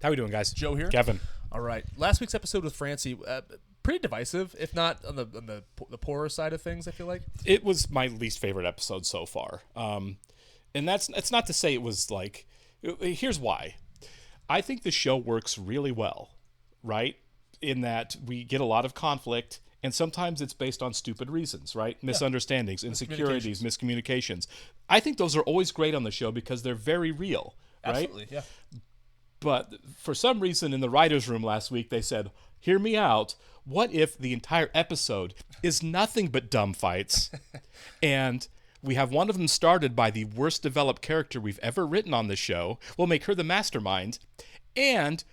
How we doing, guys? Joe here. Kevin. All right. Last week's episode with Francie, pretty divisive, if not on the poorer side of things, I feel like. It was my least favorite episode so far. And it's not to say it was like... Here's why. I think the show works really well, right? In that we get a lot of conflict, and sometimes it's based on stupid reasons, right? Misunderstandings, insecurities, miscommunications. I think those are always great on the show because they're very real, right? Absolutely, yeah. But for some reason in the writer's room last week, they said, hear me out. What if the entire episode is nothing but dumb fights? And we have one of them started by the worst developed character we've ever written on the show. We'll make her the mastermind. And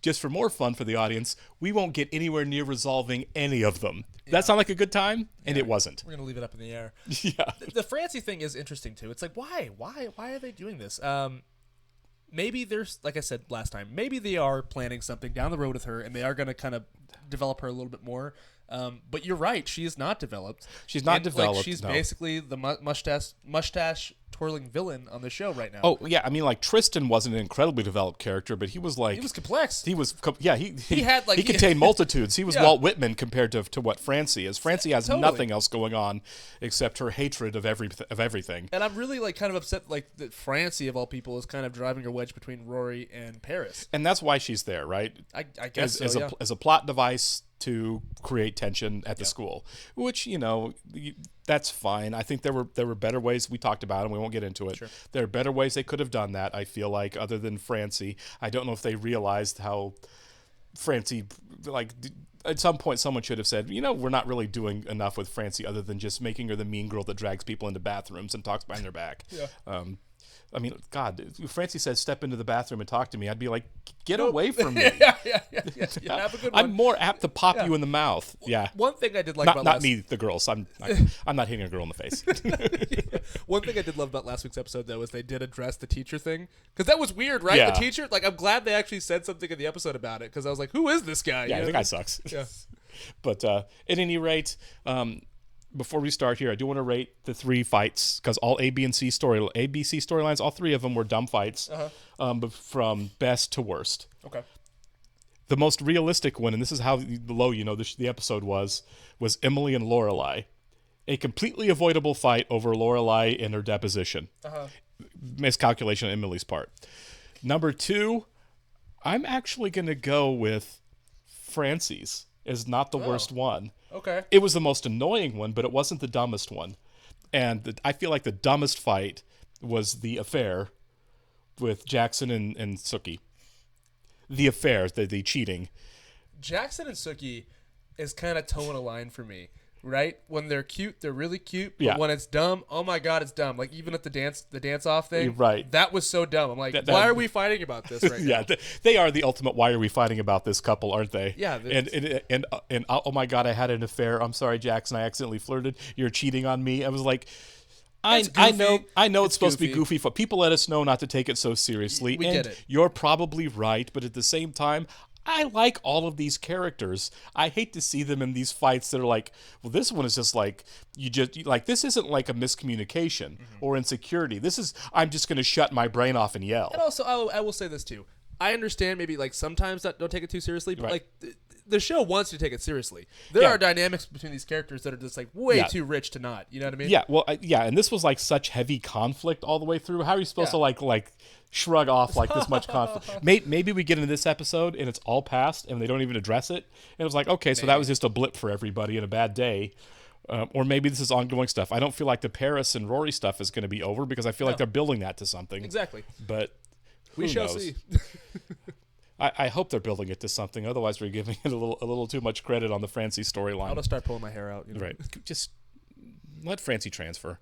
just for more fun for the audience, we won't get anywhere near resolving any of them. Yeah. That sound like a good time? And it wasn't. We're going to leave it up in the air. Yeah. The Francie thing is interesting, too. It's like, why? Why are they doing this? Maybe there's, like I said last time, maybe they are planning something down the road with her, and they are going to kind of develop her a little bit more. But you're right, she is not developed. She's not developed. Like, she's basically the mustache twirling villain on the show right now. Oh yeah, I mean, like Tristan wasn't an incredibly developed character, but he was like he was complex. He had like he contained multitudes. He was Walt Whitman compared to what Francie is. Francie has nothing else going on except her hatred of everything. And I'm really like kind of upset like that Francie of all people is kind of driving her wedge between Rory and Paris. And that's why she's there, right? I guess as a plot device to create tension at the school, which that's fine. I think there were better ways. We talked about them. We won't get into it. Sure. There are better ways they could have done that. I feel like other than Francie, I don't know if they realized how Francie, like at some point, someone should have said, we're not really doing enough with Francie other than just making her the mean girl that drags people into bathrooms and talks behind their back. Yeah. I mean, God, if Francie says, step into the bathroom and talk to me, I'd be like, get away from me. Yeah. Have a good one. I'm more apt to pop you in the mouth. Yeah. One thing I did like not me, the girls. I'm not hitting a girl in the face. One thing I did love about last week's episode, though, is they did address the teacher thing. Because that was weird, right? Yeah. The teacher, like, I'm glad they actually said something in the episode about it. Because I was like, who is this guy? Yeah, the guy sucks. Yeah. But at any rate, before we start here, I do want to rate the 3 fights because all A, B, and C ABC storylines, all 3 of them were dumb fights, but from best to worst. Okay. The most realistic one, and this is how low the episode was Emily and Lorelai. A completely avoidable fight over Lorelai and her deposition. Miscalculation on Emily's part. Number 2, I'm actually going to go with Francie's is not the worst one. Okay. It was the most annoying one, but it wasn't the dumbest one. And I feel like the dumbest fight was the affair with Jackson and Sookie. The affair, the cheating. Jackson and Sookie is kind of towing a line for me, right? When they're cute, they're really cute. But yeah. When it's dumb, oh my God, it's dumb. Like even at the dance off thing, right? That was so dumb. I'm like, why are we fighting about this right now? Yeah, they are the ultimate. Why are we fighting about this couple? Aren't they? Yeah. And oh my God, I had an affair. I'm sorry, Jackson. I accidentally flirted. You're cheating on me. I was like. I know it's supposed to be goofy. People let us know not to take it so seriously. We get it. You're probably right, but at the same time, I like all of these characters. I hate to see them in these fights that are like, well, this one is just like, this isn't like a miscommunication or insecurity. This is, I'm just going to shut my brain off and yell. And also, I will say this too. I understand maybe like sometimes don't take it too seriously, but like the show wants you to take it seriously. There are dynamics between these characters that are just like way too rich to not. You know what I mean? Yeah. Well, and this was like such heavy conflict all the way through. How are you supposed to like shrug off like this much conflict? Maybe we get into this episode and it's all past and they don't even address it. And it was like, okay, so that was just a blip for everybody and a bad day. Or maybe this is ongoing stuff. I don't feel like the Paris and Rory stuff is going to be over because I feel like they're building that to something. Exactly. But we shall see. I hope they're building it to something. Otherwise, we're giving it a little too much credit on the Francie storyline. I'll just start pulling my hair out. Right. Just let Francie transfer.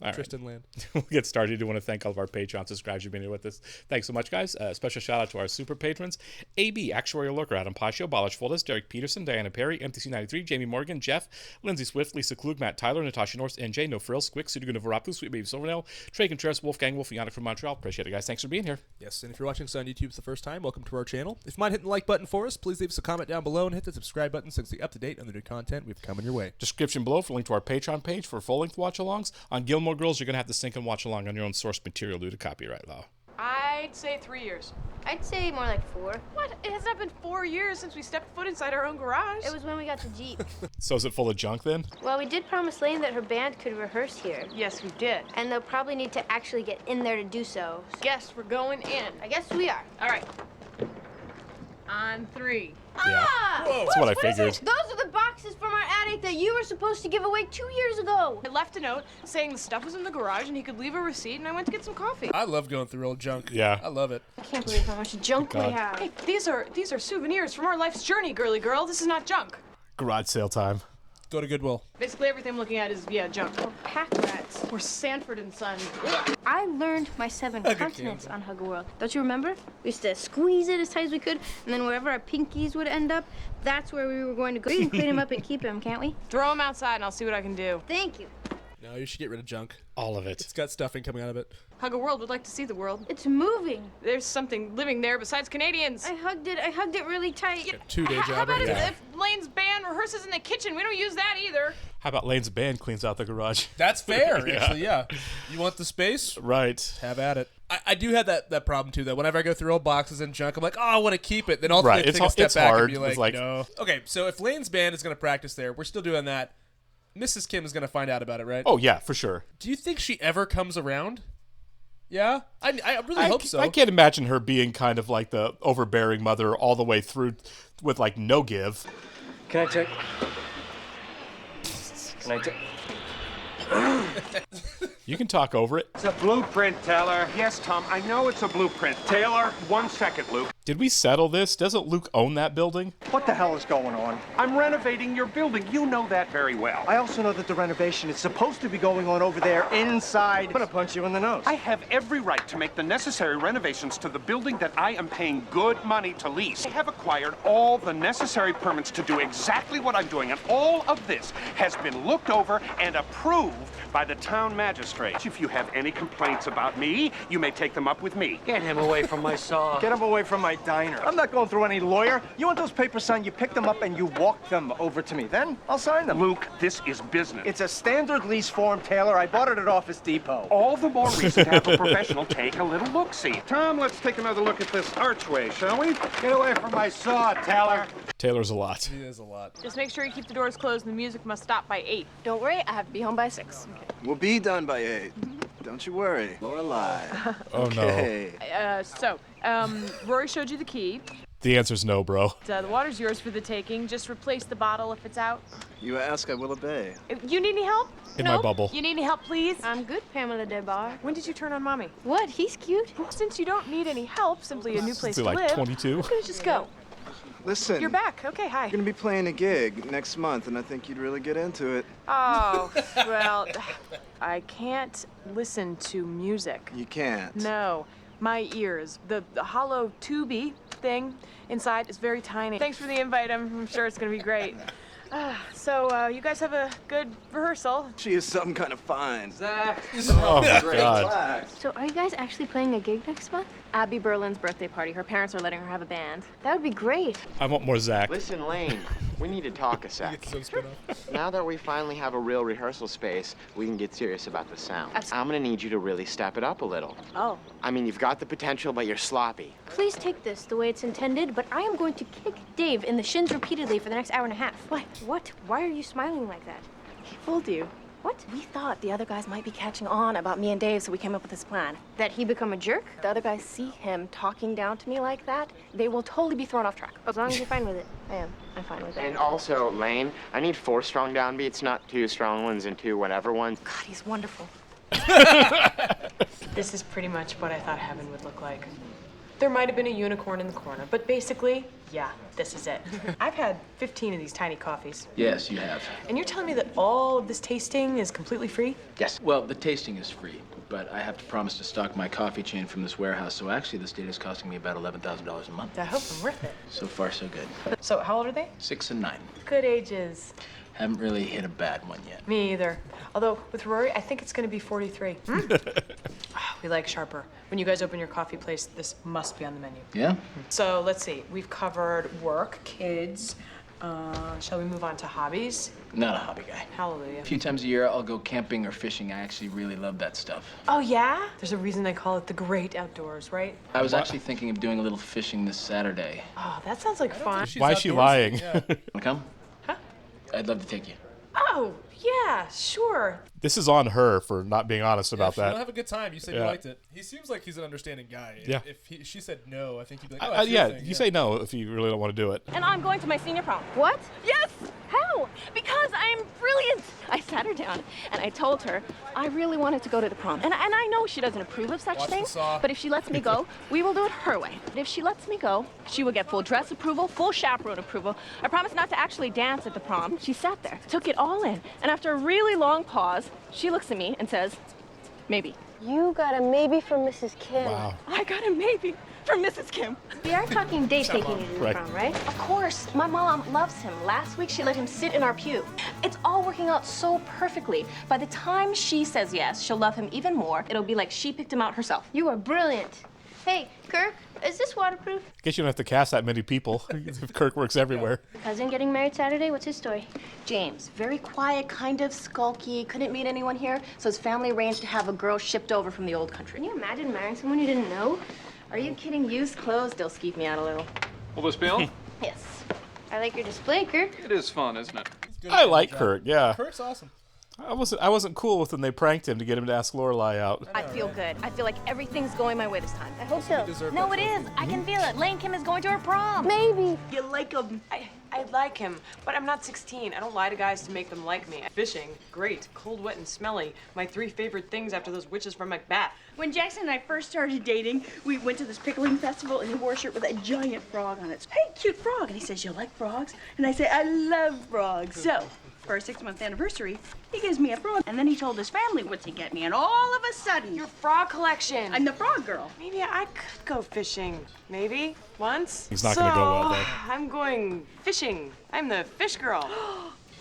All Tristan right. Land. We'll get started. I want to thank all of our Patreon subscribers who've been here with us. Thanks so much, guys. Special shout out to our super patrons: AB, Actuarial Lurker, Adam Pascio, Balish Foldes, Derek Peterson, Diana Perry, MTC93, Jamie Morgan, Jeff, Lindsay Swift, Lisa Klug, Matt Tyler, Natasha Norris, NJ, No Frills, Squick, Sudaguna Varapu, Sweet Baby Silvernail, Trey Contreras, Wolfgang Wolf, Yannick from Montreal. Appreciate it, guys. Thanks for being here. Yes, and if you're watching us on YouTube for the first time, welcome to our channel. If you mind hitting the like button for us, please leave us a comment down below and hit the subscribe button so you can stay up to date on the new content we've coming your way. Description below for a link to our Patreon page for full-length watch-alongs. On Gilmore Girls, you're going to have to sync and watch along on your own source material due to copyright law. I I'd say 3 years. I'd say more like 4. What? It has not been 4 years since we stepped foot inside our own garage. It was when we got the Jeep. So is it full of junk then? Well, we did promise Lane that her band could rehearse here. Yes, we did. And they'll probably need to actually get in there to do so. Guess we're going in. I guess we are. All right. On 3. Yeah. Whoa. That's what I figured. Those are the boxes from our attic that you were supposed to give away 2 years ago. I left a note saying the stuff was in the garage and he could leave a receipt, and I went to get some coffee. I love going through old junk. Yeah. I love it. I can't believe how much junk we God. have. Hey, these are souvenirs from our life's journey, girly girl. This is not junk. Garage sale time. Go to Goodwill. Basically, everything I'm looking at is, junk. Pack rats. We're Sanford and Son. I learned my 7 continents on Hug a World. Don't you remember? We used to squeeze it as tight as we could, and then wherever our pinkies would end up, that's where we were going to go. We can clean them up and keep them, can't we? Throw them outside and I'll see what I can do. Thank you. No, you should get rid of junk. All of it. It's got stuffing coming out of it. Hug a World would like to see the world. It's moving. There's something living there besides Canadians. I hugged it really tight. 2-day How job. about right there. if Lane's band rehearses in the kitchen? We don't use that either. How about Lane's band cleans out the garage? That's fair, Yeah. actually, yeah. You want the space? Right. Have at it. I do have that problem, too, though. Whenever I go through old boxes and junk, I'm like, oh, I want to keep it. Then ultimately Right. take a step It's back hard. and be like, It's like- no. Okay, so if Lane's band is going to practice there, we're still doing that. Mrs. Kim is going to find out about it, right? Oh, yeah, for sure. Do you think she ever comes around? Yeah? I really hope so. I can't imagine her being kind of like the overbearing mother all the way through with like no give. Can I take? Can I take? You can talk over it. It's a blueprint, Taylor. Yes, Tom, I know it's a blueprint. Taylor, 1 second, Luke. Did we settle this? Doesn't Luke own that building? What the hell is going on? I'm renovating your building. You know that very well. I also know that the renovation is supposed to be going on over there inside. I'm gonna punch you in the nose. I have every right to make the necessary renovations to the building that I am paying good money to lease. I have acquired all the necessary permits to do exactly what I'm doing, and all of this has been looked over and approved by the town magistrate. If you have any complaints about me, you may take them up with me. Get him away from my saw. Get him away from my diner. I'm not going through any lawyer. You want those papers signed, you pick them up and you walk them over to me. Then I'll sign them. Luke, this is business. It's a standard lease form, Taylor. I bought it at Office Depot. All the more reason to have a professional take a little look-see. Tom, let's take another look at this archway, shall we? Get away from my saw, Taylor. Taylor's a lot. It is a lot. Just make sure you keep the doors closed and the music must stop by 8. Don't worry, I have to be home by 6. We'll be done by 8. Don't you worry. Lorelai. Oh, Okay. Rory showed you the key. no. The answer's no, bro. The water's yours for the taking. Just replace the bottle if it's out. You ask, I will obey. You need any help? In my bubble. You need any help, please? I'm good, Pamela DeBar. When did you turn on Mommy? What? He's cute. Since you don't need any help, simply a new place Is he to like live, 22? I'm gonna just go. Listen. You're back. Okay, hi. You're gonna be playing a gig next month, and I think you'd really get into it. Oh, well, I can't listen to music. You can't. No, my ears. The hollow tubey thing inside is very tiny. Thanks for the invite. I'm sure it's gonna be great. So you guys have a good rehearsal. She is some kind of fine. Oh, my God. So are you guys actually playing a gig next month? Abby Berlin's birthday party. Her parents are letting her have a band. That would be great. I want more Zach. Listen, Lane, we need to talk a sec. It's so spin-off. Now that we finally have a real rehearsal space, we can get serious about the sound. I'm gonna need you to really step it up a little. Oh. I mean, you've got the potential, but you're sloppy. Please take this the way it's intended, but I am going to kick Dave in the shins repeatedly for the next hour and a half. What? What? Why are you smiling like that? He fooled you. What? We thought the other guys might be catching on about me and Dave, so we came up with this plan. That he become a jerk? The other guys see him talking down to me like that, they will totally be thrown off track. As long as you're fine with it. I am. I'm fine with it. And also, Lane, I need 4 strong downbeats, not 2 strong ones and 2 whatever ones. God, he's wonderful. This is pretty much what I thought heaven would look like. There might have been a unicorn in the corner, but basically, yeah, this is it. I've had 15 of these tiny coffees. Yes, you have. And you're telling me that all of this tasting is completely free? Yes. Well, the tasting is free, but I have to promise to stock my coffee chain from this warehouse, so actually this data is costing me about $11,000 a month. I hope I'm worth it. So far, so good. So how old are they? 6 and 9. Good ages. Haven't really hit a bad one yet. Me either. Although, with Rory, I think it's gonna be 43. We like sharper. When you guys open your coffee place, this must be on the menu. Yeah? So let's see. We've covered work, kids, Shall we move on to hobbies? Not a hobby guy. Hallelujah. A few times a year, I'll go camping or fishing. I actually really love that stuff. Oh, yeah? There's a reason they call it the great outdoors, right? I was actually thinking of doing a little fishing this Saturday. Oh, that sounds like fun. Why is she lying? Yeah. Wanna come? Huh? I'd love to take you. Oh, yeah, sure. This is on her for not being honest about You'll that. have a good time. You said you liked it. He seems like he's an understanding guy. Yeah. If she said no, I think he'd be like, oh, that's Yeah, your thing. you say no if you really don't want to do it. And I'm going to my senior prom. What? Yes! How? Because I'm brilliant! I sat her down and I told her I really wanted to go to the prom. And I know she doesn't approve of such Watch the things, saw. but if she lets me go, we will do it her way. But if she lets me go, she will get full dress approval, full chaperone approval. I promised not to actually dance at the prom. She sat there, took it all in, and after a really long pause, she looks at me and says, maybe. You got a maybe from Mrs. Kim. Wow. I got a maybe from Mrs. Kim. We are talking Dave taking you to the Right. prom, right? Of course, my mom loves him. Last week she let him sit in our pew. It's all working out so perfectly. By the time she says yes, she'll love him even more. It'll be like she picked him out herself. You are brilliant. Hey, Kirk, is this waterproof? I guess you don't have to cast that many people if Kirk works everywhere. Cousin getting married Saturday? What's his story? James, very quiet, kind of sulky, couldn't meet anyone here, so his family arranged to have a girl shipped over from the old country. Can you imagine marrying someone you didn't know? Are you kidding? Used clothes, they'll skeeve me out a little. Will this be on? Yes. I like your display, Kirk. It is fun, isn't it? I like Kirk, yeah. Kirk's awesome. I wasn't cool with when they pranked him to get him to ask Lorelai out. I feel good. I feel like everything's going my way this time. I hope so. No, it is. I can feel it. Lane Kim is going to her prom. Maybe. You like him. I like him, but I'm not 16. I don't lie to guys to make them like me. Fishing, great. Cold, wet, and smelly. My 3 favorite things after those witches from Macbeth. When Jackson and I first started dating, we went to this pickling festival and he wore a shirt with a giant frog on it. Hey, cute frog. And he says, you like frogs? And I say, I love frogs. So, for our 6-month anniversary, he gives me a frog. And then he told his family what to get me. And all of a sudden, Your frog collection. I'm the frog girl. Maybe I could go fishing. Maybe. Once. He's not gonna go well, though. I'm going fishing. I'm the fish girl.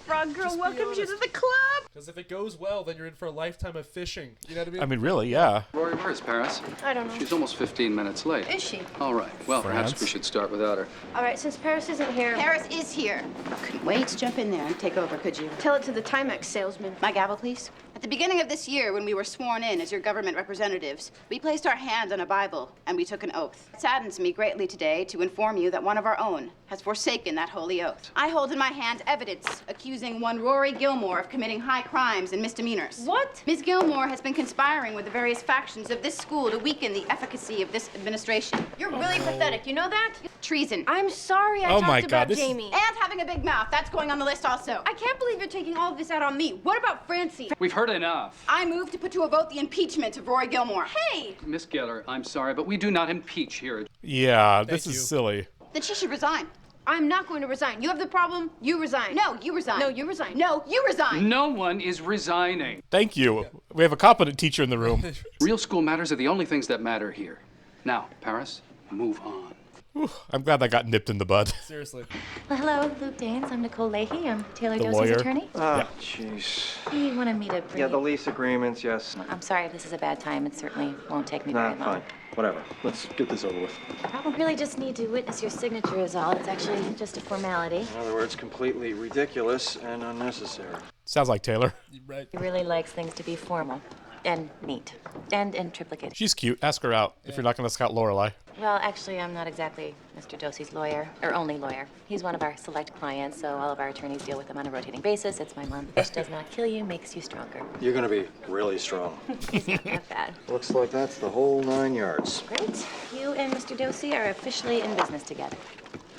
Frog girl, Just be welcome you to honest. the club. Because if it goes well, then you're in for a lifetime of fishing. You know what I mean? I mean, really, yeah. Rory, where's Paris? I don't know. She's almost 15 minutes late. Is she? All right. Well, perhaps France? we should start without her. All right, since Paris isn't here, Paris is here. Couldn't wait to jump in there and take over, could you? tell it to the Timex salesman. My gavel, please. At the beginning of this year, when we were sworn in as your government representatives, we placed our hand on a Bible and we took an oath. It saddens me greatly today to inform you that one of our own has forsaken that holy oath. I hold in my hand evidence accusing one Rory Gilmore of committing high crimes and misdemeanors. What? Ms. Gilmore has been conspiring with the various factions of this school to weaken the efficacy of this administration. You're really pathetic. You know that? Treason. I'm sorry I Oh talked my about God, this is- Jamie. And having a big mouth. That's going on the list also. I can't believe you're taking all of this out on me. What about Francie? We've heard enough. I move to put to a vote the impeachment of Rory Gilmore. Hey! Miss Geller, I'm sorry, but we do not impeach here. Yeah, this Thank is you. silly. Then she should resign. I'm not going to resign. You have the problem. You resign. No, you resign. No, you resign. No, you resign. No one is resigning. Thank you. We have a competent teacher in the room. Real school matters are the only things that matter here. Now, Paris, move on. Whew, I'm glad that got nipped in the bud. Seriously. Well, hello, Luke Danes. I'm Nicole Leahy. I'm Taylor The Dosey's lawyer. attorney. Ah, jeez. He wanted me to bring Yeah, the lease agreements, yes. I'm sorry if this is a bad time. It certainly won't take me Nah, very long. fine. Whatever. Let's get this over with. I really just need to witness your signature is all. It's actually just a formality. In other words, completely ridiculous and unnecessary. Sounds like Taylor. Right. He really likes things to be formal and neat and in triplicate. She's cute. Ask her out if you're not going to scout Lorelai. Well, actually, I'm not exactly Mr. Dosey's lawyer, or only lawyer. He's one of our select clients, so all of our attorneys deal with him on a rotating basis. It's my mom. Fish does not kill you, makes you stronger. You're gonna be really strong. He's not that bad. Looks like that's the whole 9 yards. Great. You and Mr. Dosey are officially in business together.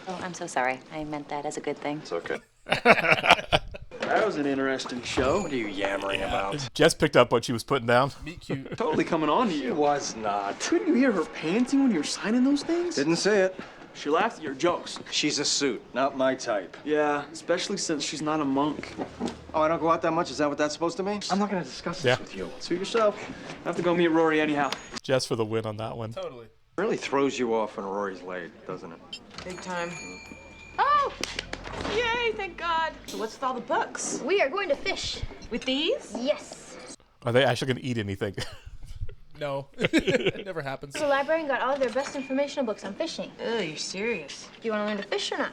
Oh, I'm so sorry. I meant that as a good thing. It's okay. That was an interesting show. What are you yammering about? Jess picked up what she was putting down. Meet cute. Totally coming on to you. She was not. Couldn't you hear her panting when you were signing those things? Didn't say it. She laughed at your jokes. She's a suit, not my type. Yeah, especially since she's not a monk. Oh, I don't go out that much? Is that what that's supposed to mean? I'm not gonna discuss this Yeah. with you. Suit yourself. I have to go meet Rory anyhow. Jess for the win on that one. Totally. It really throws you off when Rory's late, doesn't it? Big time. Oh! Yay, thank God. So what's with all the books? We are going to fish. With these? Yes. Are they actually going to eat anything? No. It never happens. The librarian got all of their best informational books on fishing. Ugh, you're serious. Do you want to learn to fish or not?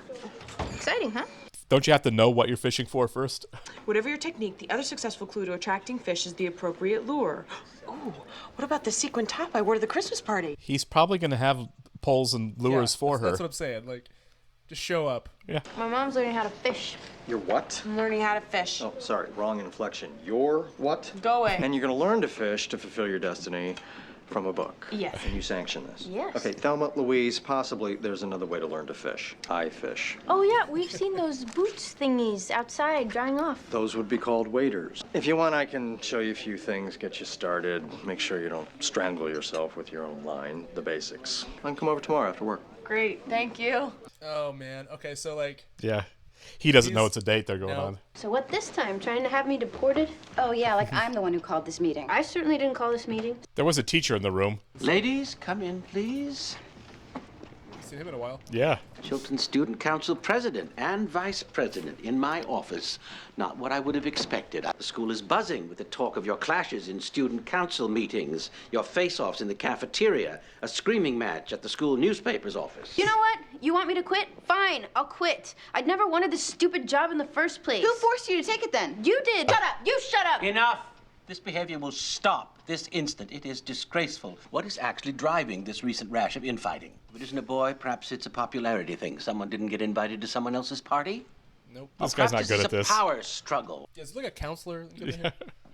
Exciting, huh? Don't you have to know what you're fishing for first? Whatever your technique, the other successful clue to attracting fish is the appropriate lure. Ooh, what about the sequin top I wore to the Christmas party? He's probably going to have poles and lures for her. That's what I'm saying. Like, just show up. Yeah. My mom's learning how to fish. You're what? I'm learning how to fish. Oh, sorry, wrong inflection. You're what? Go away. And you're going to learn to fish to fulfill your destiny from a book. Yes. And you sanction this. Yes. Okay, Thelma, Louise, possibly there's another way to learn to fish. I fish. Oh, yeah, we've seen those boots thingies outside drying off. Those would be called waders. If you want, I can show you a few things, get you started. Make sure you don't strangle yourself with your own line, the basics. I can come over tomorrow after work. Great, thank you. Oh, man. Okay, so, like... Yeah. He doesn't know it's a date they're going on. So what this time? Trying to have me deported? Oh, yeah, like I'm the one who called this meeting. I certainly didn't call this meeting. There was a teacher in the room. Ladies, come in, please. Seen him in a while. Yeah. Chilton Student Council President and Vice President in my office. Not what I would have expected. The school is buzzing with the talk of your clashes in student council meetings, your face-offs in the cafeteria, a screaming match at the school newspaper's office. You know what? You want me to quit? Fine, I'll quit. I'd never wanted this stupid job in the first place. Who forced you to take it then? You did. Shut up. You shut up. Enough! This behavior will stop this instant. It is disgraceful. What is actually driving this recent rash of infighting? If it isn't a boy, perhaps it's a popularity thing. Someone didn't get invited to someone else's party? Nope. This guy's not good at this. It's a power struggle. Yeah, is it like a counselor?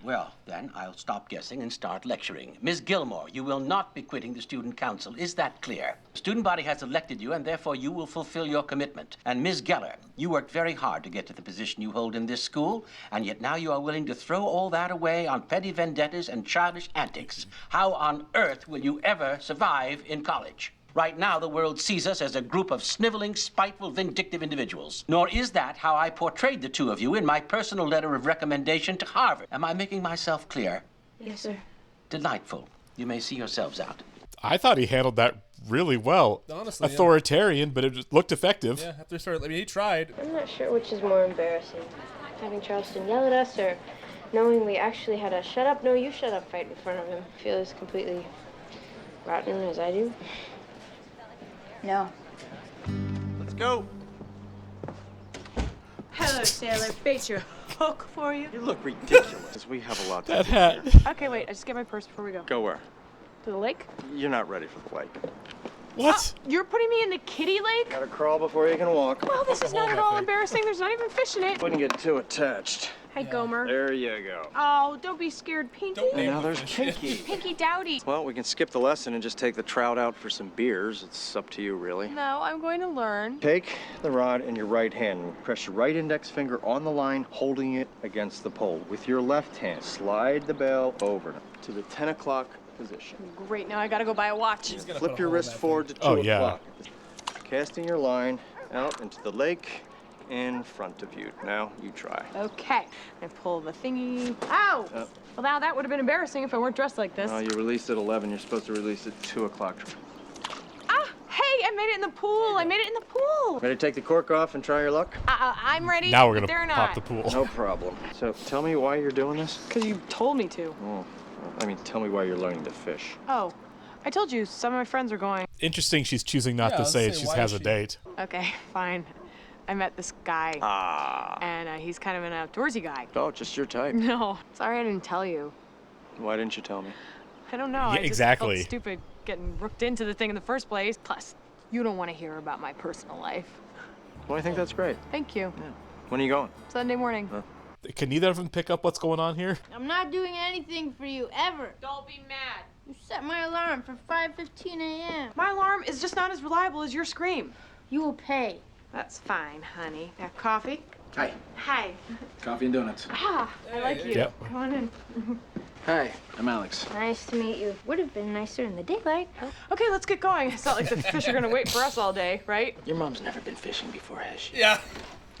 Well, then, I'll stop guessing and start lecturing. Ms. Gilmore, you will not be quitting the student council. Is that clear? The student body has elected you, and therefore you will fulfill your commitment. And Ms. Geller, you worked very hard to get to the position you hold in this school, and yet now you are willing to throw all that away on petty vendettas and childish antics. How on earth will you ever survive in college? Right now, the world sees us as a group of sniveling, spiteful, vindictive individuals. Nor is that how I portrayed the two of you in my personal letter of recommendation to Harvard. Am I making myself clear? Yes, sir. Delightful. You may see yourselves out. I thought he handled that really well. Honestly, yeah. Authoritarian, but it just looked effective. Yeah, after started, I mean, he tried. I'm not sure which is more embarrassing. Having Charleston yell at us or knowing we actually had a shut up, no, you shut up fight in front of him. Feel as completely rotten as I do. No. Let's go. Hello, sailor. Bait your hook for you. You look ridiculous. We have a lot to That do hat. here. Okay, wait. I just get my purse before we go. Go where? To the lake? You're not ready for the lake. What? You're putting me in the kiddie lake? Gotta crawl before you can walk. Well, this is not at all embarrassing. There's not even fish in it. Wouldn't get too attached. Hey, Gomer. There you go. Oh, don't be scared, Pinky. And now there's Pinky. Pinky Dowdy. Well, we can skip the lesson and just take the trout out for some beers. It's up to you, really. No, I'm going to learn. Take the rod in your right hand. Press your right index finger on the line, holding it against the pole. With your left hand, slide the bell over to the 10 o'clock position. Great, now I gotta go buy a watch. Flip your wrist forward to 2 o'clock. Casting your line out into the lake in front of you. Now you try. Okay. I pull the thingy. Ow! Well, now that would have been embarrassing if I weren't dressed like this. You released at 11. You're supposed to release at 2 o'clock. Ah! Hey, I made it in the pool. I made it in the pool. Ready to take the cork off and try your luck? I'm ready. Now we're but gonna they're pop not. the pool. No problem. So tell me why you're doing this. Because you told me to. Oh, I mean, tell me why you're learning to fish. Oh, I told you some of my friends are going. Interesting she's choosing not to say she has a date. Okay, fine. I met this guy. And he's kind of an outdoorsy guy. Oh, just your type. No, sorry I didn't tell you. Why didn't you tell me? I don't know. Yeah, I just exactly. felt stupid getting rooked into the thing in the first place. Plus, you don't want to hear about my personal life. Well, I think that's great. Thank you. Yeah. When are you going? Sunday morning. Can neither of them pick up what's going on here? I'm not doing anything for you, ever. Don't be mad. You set my alarm for 5:15 a.m. My alarm is just not as reliable as your scream. You will pay. That's fine, honey. Got coffee? Hi. Hi. Coffee and donuts. Ah, I like you. Yep. Come on in. Hi, I'm Alex. Nice to meet you. Would have been nicer in the daylight. Okay, let's get going. It's not like the fish are gonna wait for us all day, right? Your mom's never been fishing before, has she? Yeah.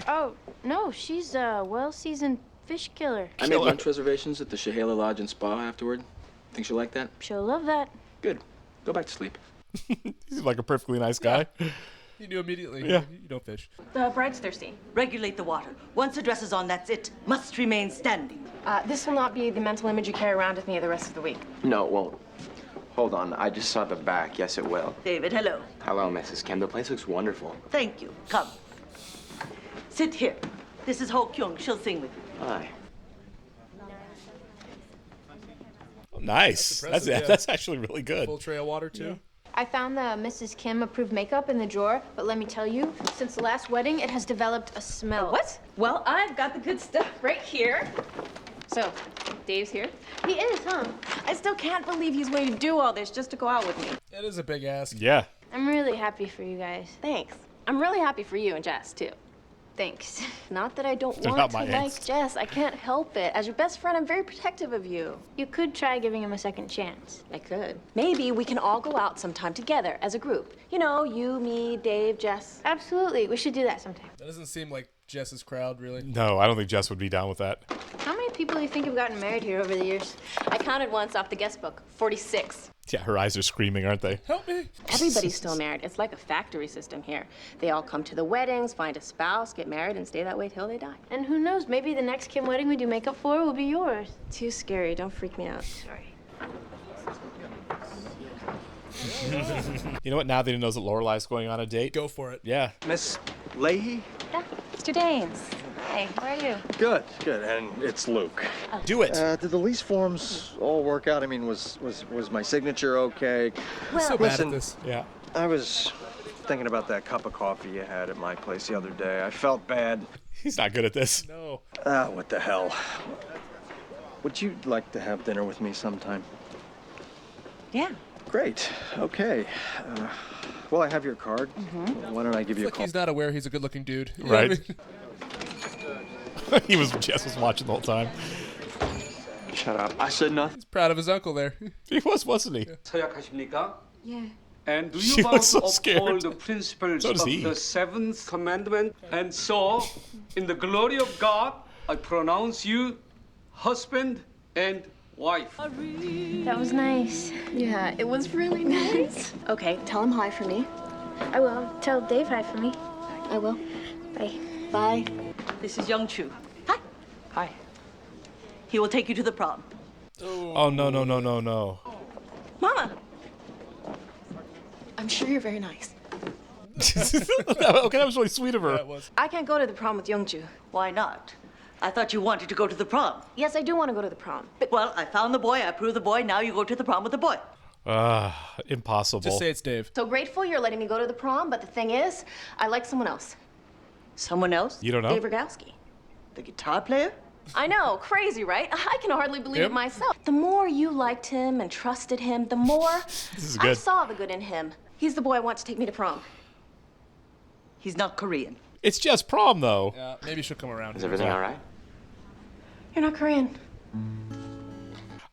Oh, no, she's a well-seasoned fish killer. I made lunch reservations at the Shahala Lodge and Spa afterward. Think she'll like that? She'll love that. Good. Go back to sleep. He's like a perfectly nice guy. You knew immediately. Yeah. You don't fish. The bride's thirsty. Regulate the water. Once the dress is on, that's it. Must remain standing. This will not be the mental image you carry around with me the rest of the week. No, it won't. Hold on, I just saw the back. Yes, it will. David, hello. Hello, Mrs. Kim. The place looks wonderful. Thank you. Come. Sit here. This is Ho Kyung. She'll sing with you. Hi. Oh, nice. That's actually really good. Full tray of water, too. I found the Mrs. Kim approved makeup in the drawer, but let me tell you, since the last wedding, it has developed a smell. What? Well, I've got the good stuff right here. So, Dave's here? He is, huh? I still can't believe he's willing to do all this just to go out with me. It is a big ask. Yeah. I'm really happy for you guys. Thanks. I'm really happy for you and Jess, too. Thanks. Not that I don't They're want not to my like angst. Jess. I can't help it. As your best friend, I'm very protective of you. You could try giving him a second chance. I could. Maybe we can all go out sometime together as a group. You know, you, me, Dave, Jess. Absolutely. We should do that sometime. That doesn't seem like Jess's crowd, really. No, I don't think Jess would be down with that. How many people do you think have gotten married here over the years? I counted once off the guest book. 46. Yeah, her eyes are screaming, aren't they? Help me. Everybody's still married. It's like a factory system here. They all come to the weddings, find a spouse, get married, and stay that way till they die. And who knows, maybe the next Kim wedding we do makeup for will be yours. Too scary. Don't freak me out. Sorry. You know what? Now that he knows that Lorelai's going on a date. Go for it. Yeah. Miss Leahy? Yeah, Mr. Danes. Hey, how are you? Good, good. And it's Luke. Do it. Did the lease forms all work out? I mean, was my signature okay? I'm so bad Listen, at this. Yeah. I was thinking about that cup of coffee you had at my place the other day. I felt bad. He's not good at this. No. What the hell? Would you like to have dinner with me sometime? Yeah. Great. Okay. Well, I have your card. Why don't I give you a Like call? he's not aware he's a good-looking dude. You know what I Right. mean? Jess was watching the whole time. Shut up. I said nothing. He's proud of his uncle there. He was, wasn't he? 서약하십니까? Yeah. And do She you vow looks so to scared. uphold the principles So does of he. the seventh commandment? And so, in the glory of God, I pronounce you husband and wife. That was nice. Yeah, it was really nice. Okay, tell him hi for me. I will. Tell Dave hi for me. I will. Bye. Bye. This is Young Chu. Hi. Hi. He will take you to the prom. Oh, no. Mama. I'm sure you're very nice. Okay, that was really sweet of her. Yeah, it was. I can't go to the prom with Youngju. Why not? I thought you wanted to go to the prom. Yes, I do want to go to the prom. But Well, I found the boy, I approved the boy, now you go to the prom with the boy. Impossible. Just say it's Dave. so grateful you're letting me go to the prom, but the thing is, I like someone else. Someone else? You don't know? Dave Rogowski. The guitar player? I know, crazy, right? I can hardly believe it Him? myself. The more you liked him and trusted him, the more This is I good. saw the good in him. He's the boy I want to take me to prom. He's not Korean. It's just prom, though. Yeah, maybe she'll come around. Is everything all right? You're not Korean.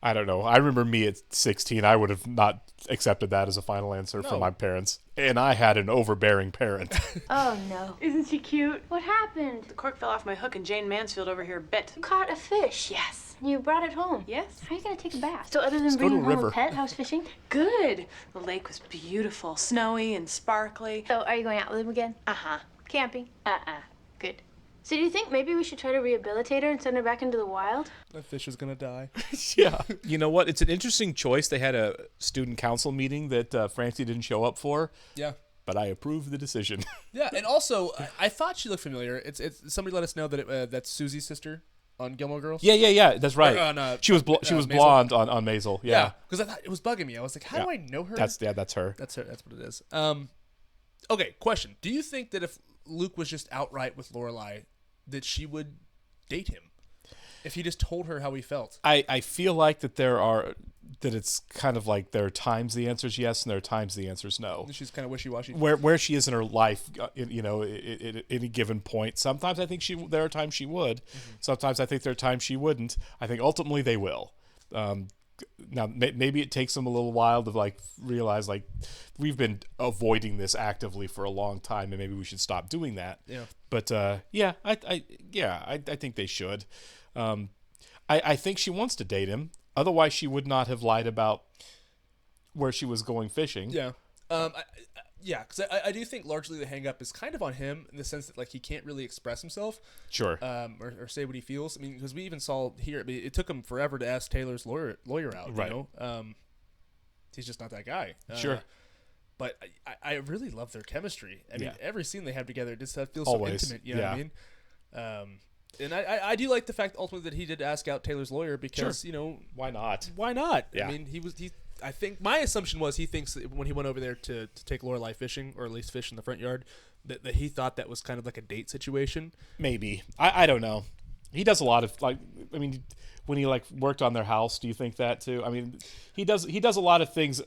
I don't know. I remember me at 16. I would have not accepted that as a final answer from No. my parents. And I had an overbearing parent. Oh, no. Isn't she cute? What happened? The cork fell off my hook and Jane Mansfield over here bit. You caught a fish. Yes. You brought it home. Yes. How are you going to take a bath? So other than Let's go to bringing a home a river. pet, how's fishing? Good. The lake was beautiful, snowy and sparkly. So are you going out with him again? Uh-huh. Camping? Good. So do you think maybe we should try to rehabilitate her and send her back into the wild? That fish is gonna die. Yeah. You know what? It's an interesting choice. They had a student council meeting that Francie didn't show up for. Yeah. But I approve the decision. Yeah, and also, I thought she looked familiar. It's somebody let us know that that's Susie's sister on Gilmore Girls. Yeah. That's right. Or on, she was Maisel. blonde on Maisel. Yeah. because I thought it was bugging me. I was like, how do I know her? That's her. That's her. That's what it is. Okay, question. Do you think that if Luke was just outright with Lorelai, that she would date him? If he just told her how he felt? I feel like that it's kind of like there are times the answer is yes and there are times the answer is no. She's kind of wishy-washy. Where she is in her life, at any given point. Sometimes I think there are times she would. Sometimes I think there are times she wouldn't. I think ultimately they will. Now maybe it takes them a little while to realize we've been avoiding this actively for a long time and maybe we should stop doing that. Yeah. But I think they should. I think she wants to date him. Otherwise, she would not have lied about where she was going fishing. Yeah. Because I do think largely the hang-up is kind of on him in the sense that he can't really express himself. Sure. Or say what he feels. I mean, because we even saw here, it took him forever to ask Taylor's lawyer out. Right. You know? He's just not that guy. Sure. But I really love their chemistry. I mean, every scene they have together just feels Always. so intimate. You know what I mean? And I do like the fact ultimately that he did ask out Taylor's lawyer because why not? Why not? Yeah. I mean, I think my assumption was he thinks that when he went over there to take Lorelai fishing, or at least fish in the front yard, that he thought that was kind of like a date situation. Maybe. I don't know. He does a lot of when he worked on their house, do you think that too? I mean, he does a lot of things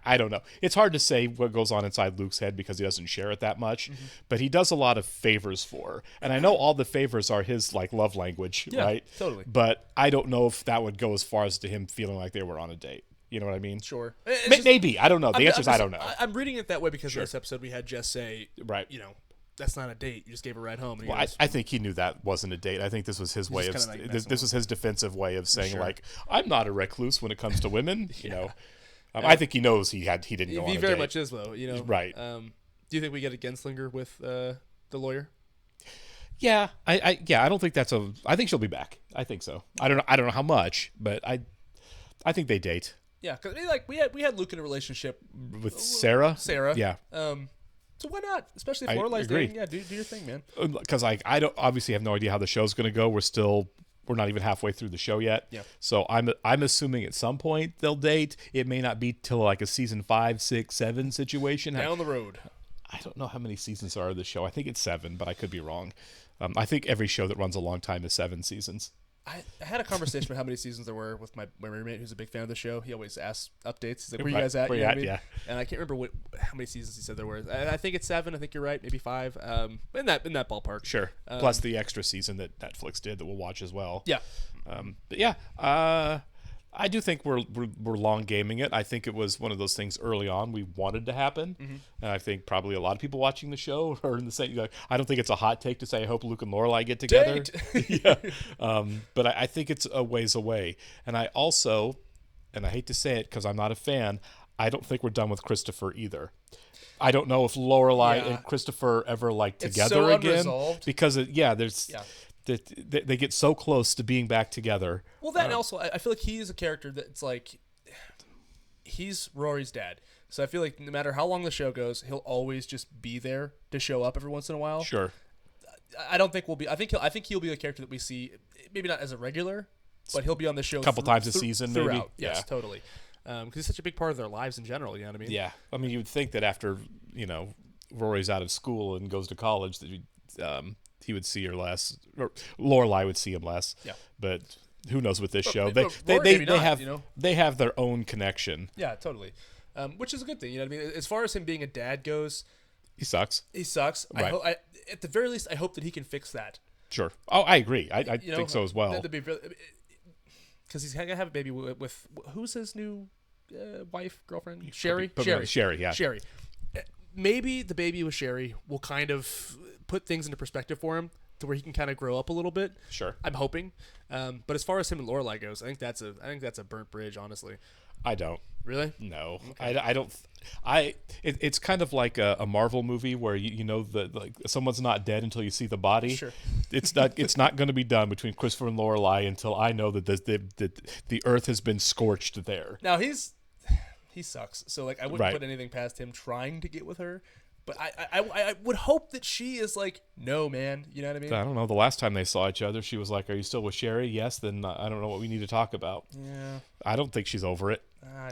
I don't know. It's hard to say what goes on inside Luke's head because he doesn't share it that much, but he does a lot of favors for her. And I know all the favors are his love language, right? Totally. But I don't know if that would go as far as to him feeling like they were on a date. You know what I mean? Sure. Maybe. I don't know. The answer is I don't know. I'm reading it that way because in this episode we had Jess say, right, that's not a date. You just gave a ride home. And well, I think he knew that wasn't a date. I think this was his way of this was his defensive way of saying I'm not a recluse when it comes to women. You know, I think he knows he didn't go on a date. He very much is though. Right. Do you think we get a Genslinger with the lawyer? Yeah, I don't think that's I think she'll be back. I think so. I don't know how much, but I think they date. Yeah, because we had Luke in a relationship with Sarah. Yeah. So why not? Especially if Lorelai's dating. Yeah, do your thing, man. Because I don't obviously have no idea how the show's going to go. We're not even halfway through the show yet. Yeah. So I'm assuming at some point they'll date. It may not be till like a season 5, 6, 7 situation. Down the road. I don't know how many seasons are of the show. I think it's 7, but I could be wrong. I think every show that runs a long time is 7 seasons. I had a conversation about how many seasons there were with my roommate, who's a big fan of the show. He always asks updates. He's like, "Where you guys at?" Yeah. And I can't remember how many seasons he said there were. I think it's 7. I think you're right. Maybe 5. In that ballpark. Sure. Plus the extra season that Netflix did that we'll watch as well. Yeah. But yeah. I do think we're long gaming it. I think it was one of those things early on we wanted to happen. And I think probably a lot of people watching the show are in the same. I don't think it's a hot take to say I hope Luke and Lorelai get together. Yeah. But I think it's a ways away. And I also, and I hate to say it because I'm not a fan, I don't think we're done with Christopher either. I don't know if Lorelai and Christopher ever together again because there's. Yeah. They get so close to being back together. Well, that and also, I feel like he's a character that's he's Rory's dad. So I feel like no matter how long the show goes, he'll always just be there to show up every once in a while. Sure. I don't think we'll be. I think he'll be a character that we see, maybe not as a regular, but he'll be on the show a couple times a season, maybe. Throughout. Yes, totally. Because he's such a big part of their lives in general. You know what I mean? Yeah. I mean, you would think that after Rory's out of school and goes to college that he would see her less, or Lorelai would see him less. Yeah. But who knows with this show? They have their own connection. Yeah, totally. Which is a good thing. You know what I mean? As far as him being a dad goes, he sucks. Right. At the very least, I hope that he can fix that. Sure. Oh, I agree. I think so as well. Because he's gonna have a baby with who's his new wife, girlfriend? Sherry. Sherry. Yeah. Sherry. Maybe the baby with Sherry will kind of put things into perspective for him to where he can kind of grow up a little bit. Sure. I'm hoping. But as far as him and Lorelai goes, I think that's a burnt bridge, honestly. I don't. Really? No. Okay. I don't. It's kind of like a Marvel movie where someone's not dead until you see the body. Sure. It's not going to be done between Christopher and Lorelai until I know that the earth has been scorched there. Now he sucks. So I wouldn't put anything past him trying to get with her. But I would hope that she is no, man. You know what I mean? I don't know. The last time they saw each other, she was like, "Are you still with Sherry?" Yes. Then I don't know what we need to talk about. Yeah. I don't think she's over it.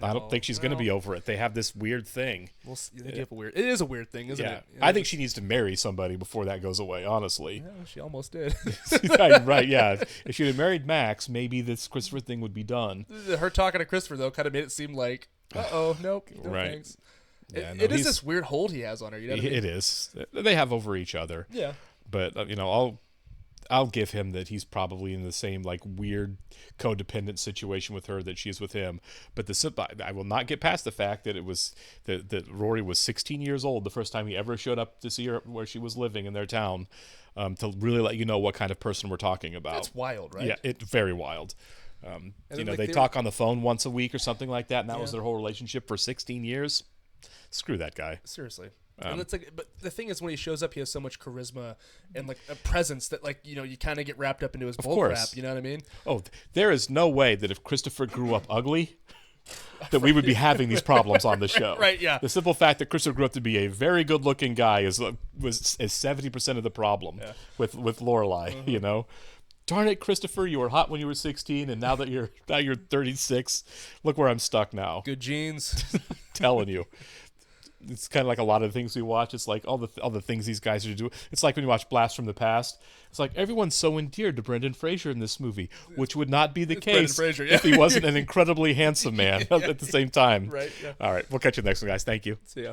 I don't think she's going to be over it. They have this weird thing. It is a weird thing, isn't it? I think she needs to marry somebody before that goes away, honestly. Yeah, she almost did. Right, yeah. If she had married Max, maybe this Christopher thing would be done. Her talking to Christopher, though, kind of made it seem like, nope, no thanks. Yeah, it is this weird hold he has on her. You know what I mean? It is. They have over each other. Yeah. But, I'll give him that he's probably in the same weird codependent situation with her that she is with him. But I will not get past the fact that it was that Rory was 16 years old the first time he ever showed up to see her where she was living in their town, to really let you know what kind of person we're talking about. That's wild, right? Yeah, it's very wild. They talk on the phone once a week or something like that, and that was their whole relationship for 16 years. Screw that guy. Seriously. And it's but the thing is, when he shows up, he has so much charisma and a presence that you kind of get wrapped up into his bull crap. You know what I mean? Oh, there is no way that if Christopher grew up ugly, that we would be having these problems on the show. Right, yeah. The simple fact that Christopher grew up to be a very good-looking guy is 70% of the problem with Lorelai, you know? Darn it, Christopher, you were hot when you were 16, and now that you're 36, look where I'm stuck now. Good genes. Telling you. It's kind of like a lot of the things we watch. It's like all the things these guys are doing. It's like when you watch Blast from the Past. It's like everyone's so endeared to Brendan Fraser in this movie, which would not be the case if he wasn't an incredibly handsome man at the same time. Right, yeah. All right, we'll catch you next one, guys. Thank you. See ya.